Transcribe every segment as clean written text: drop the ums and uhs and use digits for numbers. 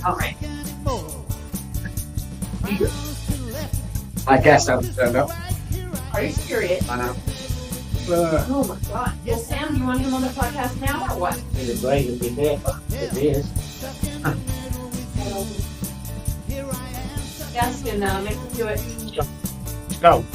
All right. I guess I don't know. Are you serious? I know. Oh my God. Well, Sam, you want him on the podcast now or what? It's great to be there. It is. Yes, and make him do it. Go.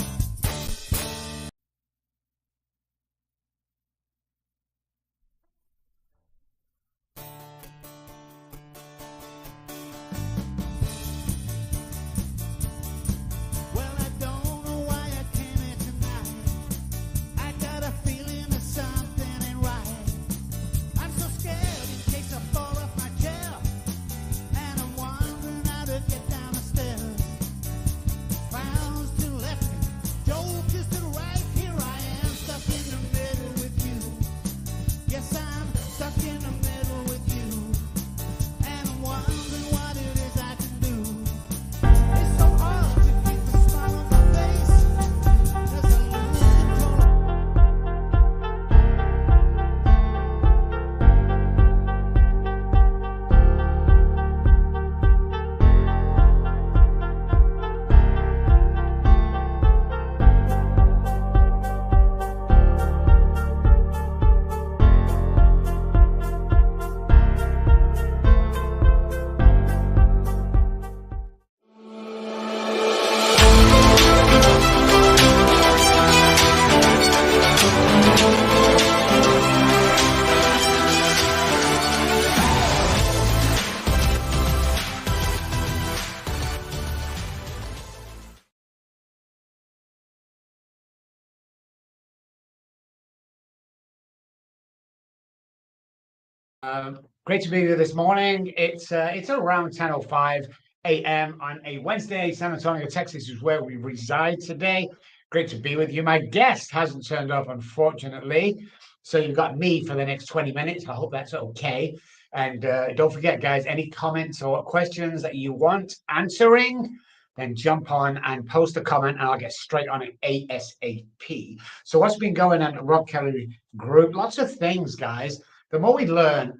Great to be with you this morning. It's around 10:05 a.m. on a Wednesday. San Antonio, Texas is where we reside today. Great to be with you. My guest hasn't turned up, unfortunately. So you've got me for the next 20 minutes. I hope that's okay. And don't forget, guys, any comments or questions that you want answering, then jump on and post a comment and I'll get straight on it ASAP. So what's been going on at Rob Kelly Group? Lots of things, guys. The more we learn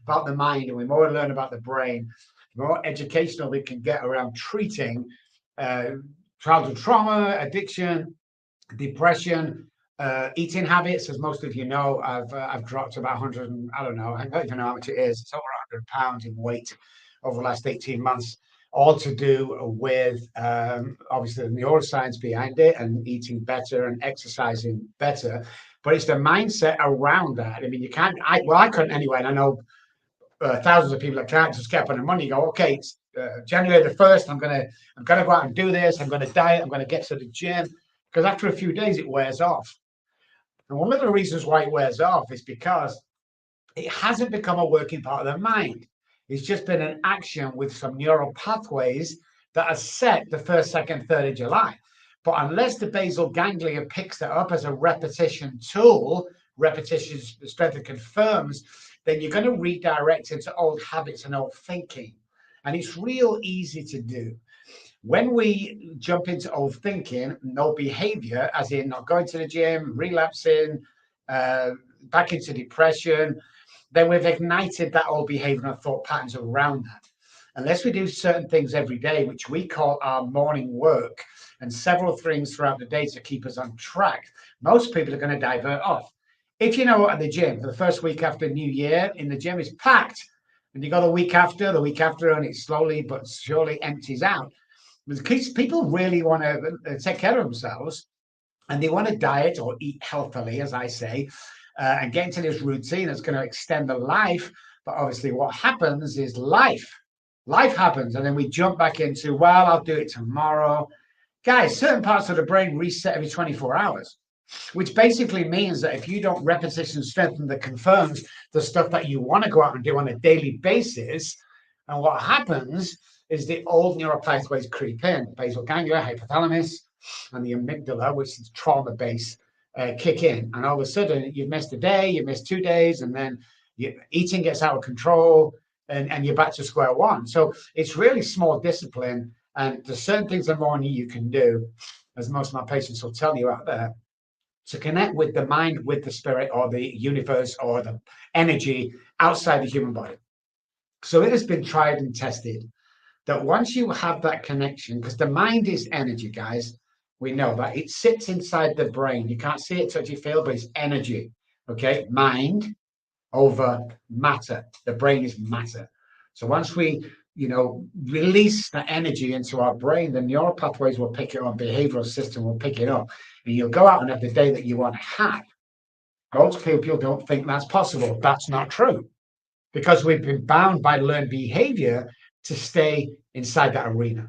about the mind and the more we learn about the brain, the more educational we can get around treating childhood trauma, addiction, depression, eating habits. As most of you know, I've dropped about 100, and I don't know, I don't even know how much it is. It's over 100 pounds in weight over the last 18 months, all to do with obviously the neuroscience behind it and eating better and exercising better. But it's the mindset around that. I mean, you can't. I couldn't anyway, and I know thousands of people that can't just get up on the money. Go, okay, it's January the 1st. I'm gonna go out and do this. I'm gonna diet. I'm gonna get to the gym because after a few days it wears off. And one of the reasons why it wears off is because it hasn't become a working part of the mind. It's just been an action with some neural pathways that are set the 1st, 2nd, 3rd of July. But unless the basal ganglia picks that up as a repetition tool, repetition strength and confirms, then you're going to redirect into old habits and old thinking. And it's real easy to do. When we jump into old thinking, no behavior, as in not going to the gym, relapsing, back into depression, then we've ignited that old behavior and thought patterns around that. Unless we do certain things every day, which we call our morning work, and several things throughout the day to keep us on track, most people are going to divert off. If you know at the gym, the first week after New Year in the gym is packed, and you go the week after, and it slowly but surely empties out. Because people really want to take care of themselves, and they want to diet or eat healthily, as I say, and get into this routine that's going to extend the life. But obviously, what happens is life happens, and then we jump back into, well, I'll do it tomorrow. Guys, certain parts of the brain reset every 24 hours, which basically means that if you don't repetition strengthen that confirms the stuff that you want to go out and do on a daily basis, and what happens is the old neural pathways creep in, basal ganglia, hypothalamus, and the amygdala, which is trauma base, kick in. And all of a sudden, you've missed a day, you missed 2 days, and then eating gets out of control, and you're back to square one. So it's really small discipline. And there's certain things in the morning you can do, as most of my patients will tell you out there, to connect with the mind, with the spirit, or the universe, or the energy outside the human body. So it has been tried and tested that once you have that connection, because the mind is energy, guys, we know that it sits inside the brain. You can't see it, touch it, feel, but it's energy. Okay, mind over matter. The brain is matter. So once we, release that energy into our brain, the neural pathways will pick it up, behavioral system will pick it up, and you'll go out and have the day that you want to have. Most people don't think that's possible. That's not true because we've been bound by learned behavior to stay inside that arena.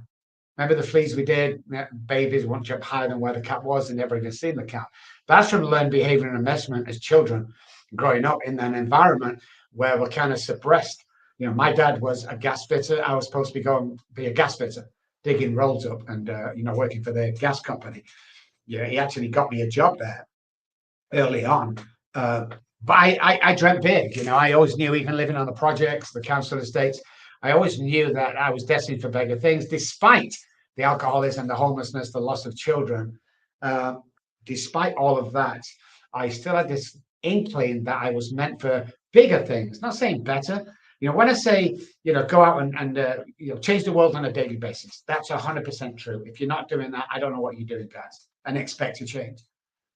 Remember the fleas we did? Babies one jump higher than where the cat was and never even seen the cat. That's from learned behavior and investment as children, growing up in an environment where we're kind of suppressed. My dad was a gas fitter. I was supposed to be going to be a gas fitter, digging roads up and working for the gas company. He actually got me a job there early on. But I dreamt big. I always knew, even living on the projects, the council estates, I always knew that I was destined for bigger things, despite the alcoholism, the homelessness, the loss of children. Despite all of that, I still had this inkling that I was meant for bigger things. Not saying better. When I say, go out and change the world on a daily basis, that's 100% true. If you're not doing that, I don't know what you're doing, guys, and expect to change.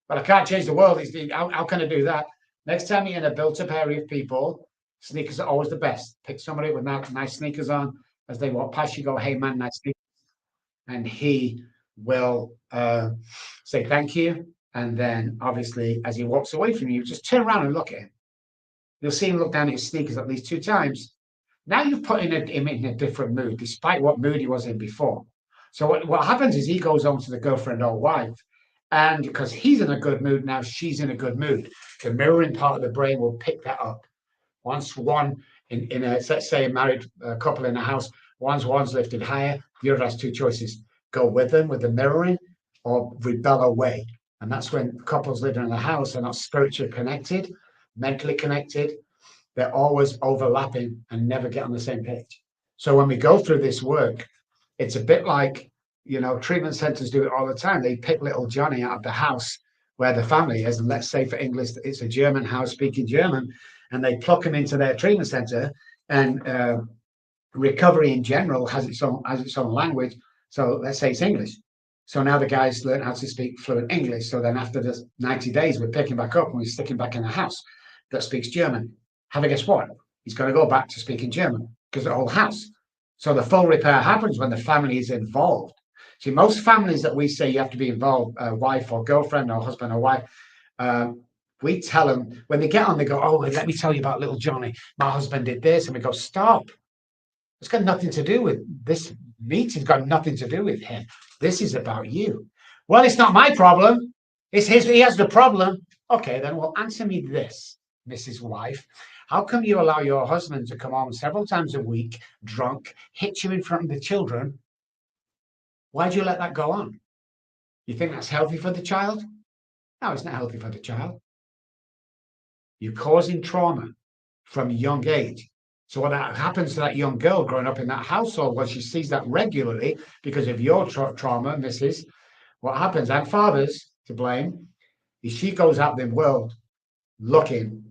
But I can't change the world. How can I do that? Next time you're in a built-up area of people, sneakers are always the best. Pick somebody with nice sneakers on. As they walk past you, go, "Hey, man, nice sneakers." And he will say thank you. And then, obviously, as he walks away from you, just turn around and look at him. You'll see him look down at his sneakers at least 2 times. Now you've put him in a different mood, despite what mood he was in before. So what happens is he goes on to the girlfriend or wife. And because he's in a good mood now, she's in a good mood. The mirroring part of the brain will pick that up. Once one in a, let's say, a married couple in a house, one's lifted higher, the other has 2 choices: go with them with the mirroring, or rebel away. And that's when couples living in a house are not spiritually connected, mentally connected. They're always overlapping and never get on the same page. So when we go through this work, it's a bit like, treatment centers do it all the time. They pick little Johnny out of the house where the family is, and let's say for English, it's a German house speaking German, and they pluck him into their treatment center. And recovery in general has its own language. So let's say it's English. So now the guy's learned how to speak fluent English. So then after the 90 days, we pick him back up and we stick him back in a house that speaks German. Have a guess what? He's going to go back to speaking German because the whole house. So the full repair happens when the family is involved. See, most families that we say you have to be involved, wife or girlfriend or husband or wife, we tell them when they get on, they go, "Oh, let me tell you about little Johnny. My husband did this." And we go, "Stop. It's got nothing to do with this meeting's got nothing to do with him. This is about you." "Well, it's not my problem. It's his. He has the problem." Okay, then, well, answer me this, Mrs. Wife. How come you allow your husband to come home several times a week, drunk, hit you in front of the children? Why do you let that go on? You think that's healthy for the child? No, it's not healthy for the child. You're causing trauma from a young age. So what happens to that young girl growing up in that household, well, she sees that regularly because of your trauma, Mrs. What happens, and fathers to blame, is she goes out in the world looking,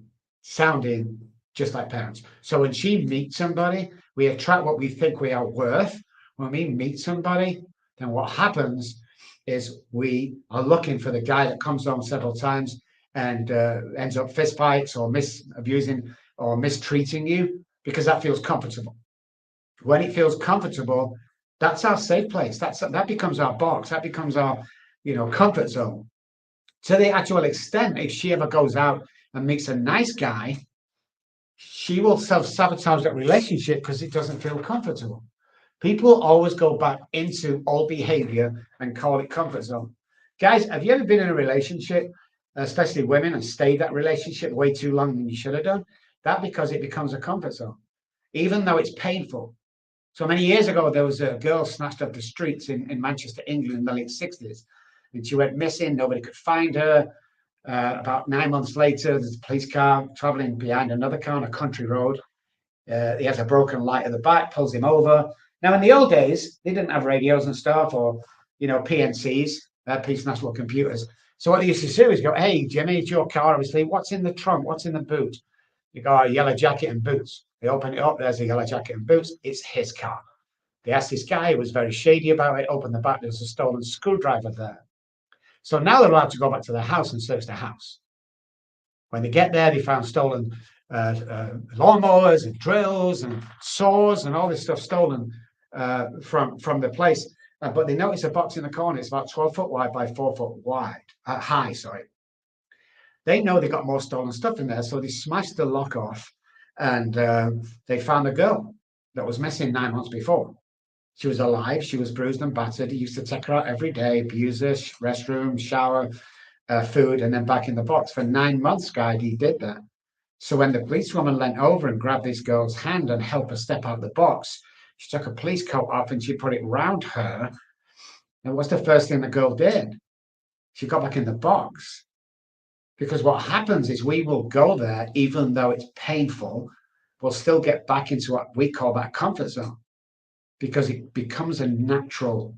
sounding just like parents. So when she meets somebody, we attract what we think we are worth. When we meet somebody, then what happens is we are looking for the guy that comes home several times and ends up fist fights or abusing or mistreating you because that feels comfortable. When it feels comfortable, that's our safe place. That becomes our box. That becomes our, comfort zone. To the actual extent, if she ever goes out and meets a nice guy, she will self-sabotage that relationship because it doesn't feel comfortable. People always go back into old behavior and call it comfort zone. Guys, have you ever been in a relationship, especially women, and stayed that relationship way too long than you should have done? That because it becomes a comfort zone, even though it's painful. So many years ago, there was a girl snatched off the streets in Manchester, England in the late 60s. And she went missing. Nobody could find her. About 9 months later, there's a police car traveling behind another car on a country road. He has a broken light at the back, pulls him over. Now, in the old days, they didn't have radios and stuff or, PNCs, Police National Computers. So what they used to do is go, "Hey, Jimmy, it's your car, obviously. What's in the trunk? What's in the boot?" You go, "A yellow jacket and boots." They open it up. There's a yellow jacket and boots. It's his car. They asked this guy who was very shady about it. Opened the back. There's a stolen screwdriver there. So now they're allowed to go back to their house and search their house. When they get there, they found stolen lawnmowers and drills and saws and all this stuff stolen from the place. But they noticed a box in the corner. It's about 12 foot wide by 4 foot high. Sorry. They know they got more stolen stuff in there, so they smashed the lock off, and they found a girl that was missing 9 months before. She was alive. She was bruised and battered. He used to take her out every day, abuse her, restroom, shower, food, and then back in the box. For 9 months, guy, he did that. So when the policewoman leant over and grabbed this girl's hand and helped her step out of the box, she took a police coat off and she put it round her. And what's the first thing the girl did? She got back in the box. Because what happens is we will go there, even though it's painful, we'll still get back into what we call that comfort zone, because it becomes a natural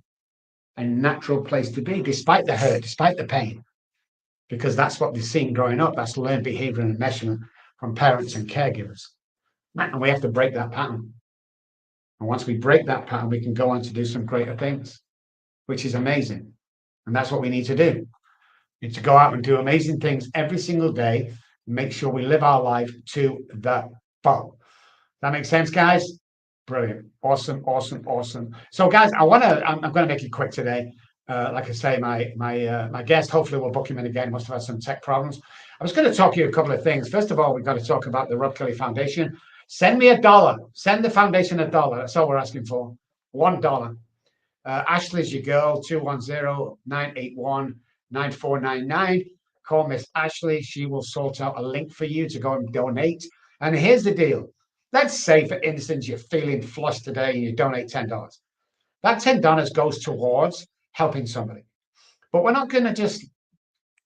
place to be, despite the hurt, despite the pain, because that's what we've seen growing up. That's learned behavior and enmeshment from parents and caregivers. And we have to break that pattern. And once we break that pattern, we can go on to do some greater things, which is amazing. And that's what we need to do. We need to go out and do amazing things every single day, make sure we live our life to the full. That makes sense, guys? Brilliant. Awesome. So, guys, I'm going to make it quick today. Like I say, my guest, hopefully we'll book him in again. Must have had some tech problems. I was going to talk to you a couple of things. First of all, we've got to talk about the Rob Kelly Foundation. Send me $1. Send the foundation $1. That's all we're asking for. $1. Ashley's your girl, 210-981-9499. Call Miss Ashley. She will sort out a link for you to go and donate. And here's the deal. Let's say, for instance, you're feeling flush today and you donate $10. That $10 goes towards helping somebody. But we're not going to just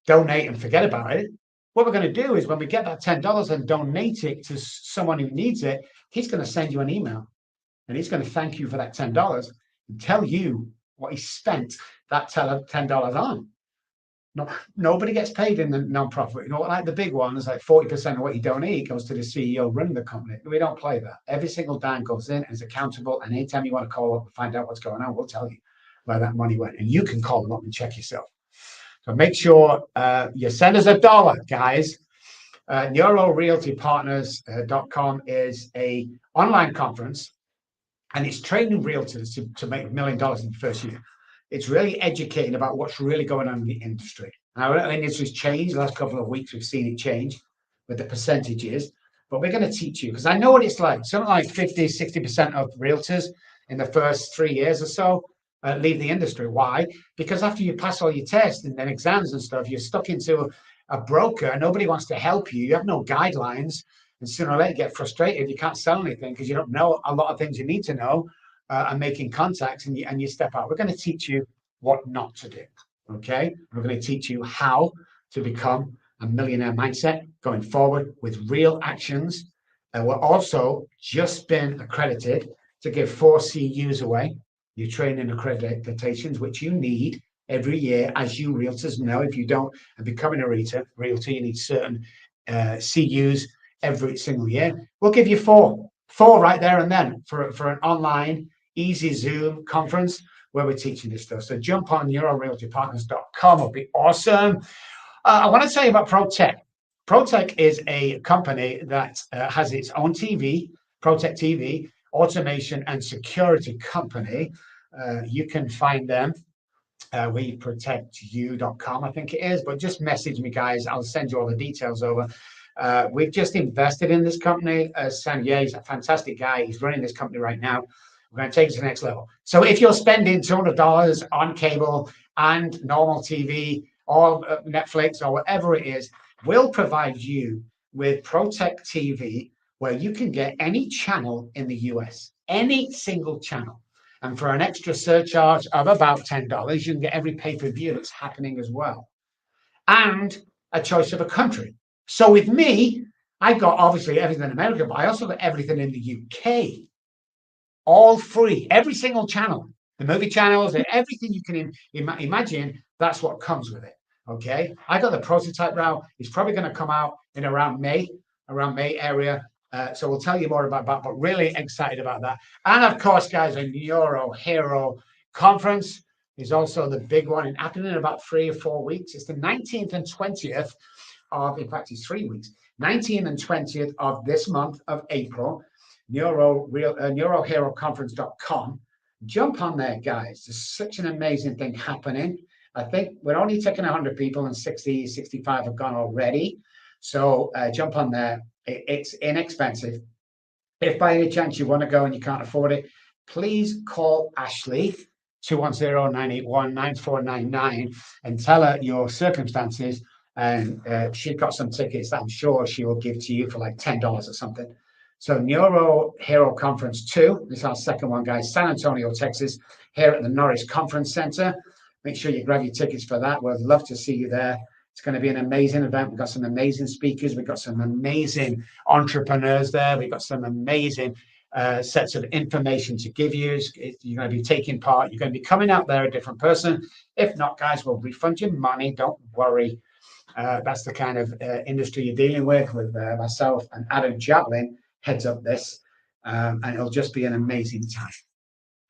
donate and forget about it. What we're going to do is when we get that $10 and donate it to someone who needs it, he's going to send you an email and he's going to thank you for that $10 and tell you what he spent that $10 on. No, nobody gets paid in the non-profit. You know, like the big ones, like 40% of what you donate goes to the CEO running the company. We don't play that. Every single dime goes in and is accountable. And anytime you want to call up and find out what's going on, we'll tell you where that money went. And you can call them up and check yourself. So make sure you send us $1, guys. NeuroRealtyPartners.com is a online conference, and it's training realtors to make $1 million in the first year. It's really educating about what's really going on in the industry. Now, the industry's changed. The last couple of weeks, we've seen it change with the percentages. But we're going to teach you, because I know what it's like. Something like 50, 60% of realtors in the first 3 years or so leave the industry. Why? Because after you pass all your tests and then exams and stuff, you're stuck into a broker. Nobody wants to help you. You have no guidelines. And sooner or later, you get frustrated. You can't sell anything because you don't know a lot of things you need to know. And making contacts, and you step out. We're going to teach you what not to do. Okay, we're going to teach you how to become a millionaire mindset going forward with real actions. We're also just been accredited to give 4 CUs away, your training accreditations, which you need every year, as you realtors know. If you don't, and becoming a realtor, you need certain CUs every single year. We'll give you 4 right there and then for an online easy Zoom conference where we're teaching this stuff. So jump on NeuroRealtyPartners.com. It'll be awesome. I want to tell you about ProTech. ProTech is a company that has its own TV, ProTech TV, automation and security company. You can find them. WeProtectYou.com, I think it is. But just message me, guys. I'll send you all the details over. We've just invested in this company. Sanjay is a fantastic guy. He's running this company right now. We're going to take it to the next level. So if you're spending $200 on cable and normal TV or Netflix or whatever it is, we'll provide you with ProTech TV, where you can get any channel in the US, any single channel. And for an extra surcharge of about $10, you can get every pay-per-view that's happening as well. And a choice of a country. So with me, I got obviously everything in America, but I also got everything in the UK. All free, every single channel, the movie channels, and everything you can imagine. That's what comes with it. Okay, I got the prototype now. It's probably going to come out in around May area. So we'll tell you more about that, but really excited about that. And of course, guys, a Neuro Hero conference is also the big one, happening in about 3 or 4 weeks. It's the 19th and 20th of, in fact, it's 3 weeks, 19th and 20th of this month of April, neuroheroconference.com. Jump on there, guys. There's such an amazing thing happening. I think we're only taking 100 people and 60, 65 have gone already. So jump on there. It's inexpensive. If by any chance you want to go and you can't afford it, please call Ashley, 210-981-9499, and tell her your circumstances. And she's got some tickets that I'm sure she will give to you for like $10 or something. So Neuro Hero Conference 2, this is our second one, guys, San Antonio, Texas, here at the Norris Conference Center. Make sure you grab your tickets for that. We'd love to see you there. It's going to be an amazing event. We've got some amazing speakers. We've got some amazing entrepreneurs there. We've got some amazing sets of information to give you. You're going to be taking part. You're going to be coming out there a different person. If not, guys, we'll refund your money. Don't worry. That's the kind of industry you're dealing with myself and Adam Jablin heads up this. And it'll just be an amazing time.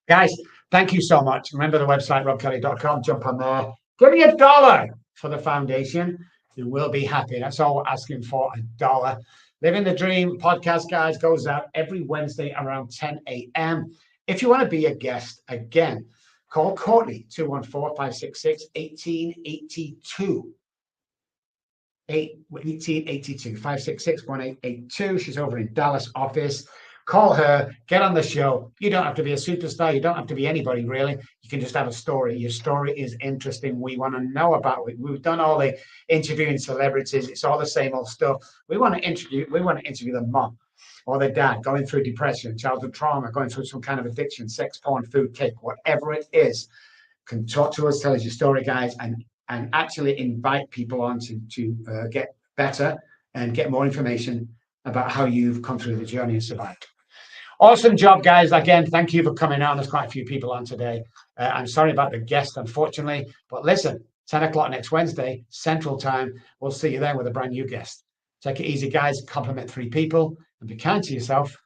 Guys, thank you so much. Remember the website, robkelly.com. Jump on there. Give me $1 for the foundation. You will be happy. That's all we're asking for, $1. Living the Dream podcast, guys, goes out every Wednesday around 10 a.m. If you want to be a guest, again, call Courtney, 214-566-1882. 1882, 566-1882. She's over in Dallas office. Call her, get on the show. You don't have to be a superstar. You don't have to be anybody, really. You can just have a story. Your story is interesting. We want to know about it. We've done all the interviewing celebrities. It's all the same old stuff. We want to interview the mom or the dad going through depression, childhood trauma, going through some kind of addiction, sex, porn, food, cake, whatever it is. Can talk to us, tell us your story, guys, and actually invite people on to get better and get more information about how you've come through the journey and survived. Awesome job, guys. Again, thank you for coming out. There's quite a few people on today. I'm sorry about the guest, unfortunately. But listen, 10 o'clock next Wednesday, Central Time. We'll see you there with a brand new guest. Take it easy, guys. Compliment 3 people and be kind to yourself.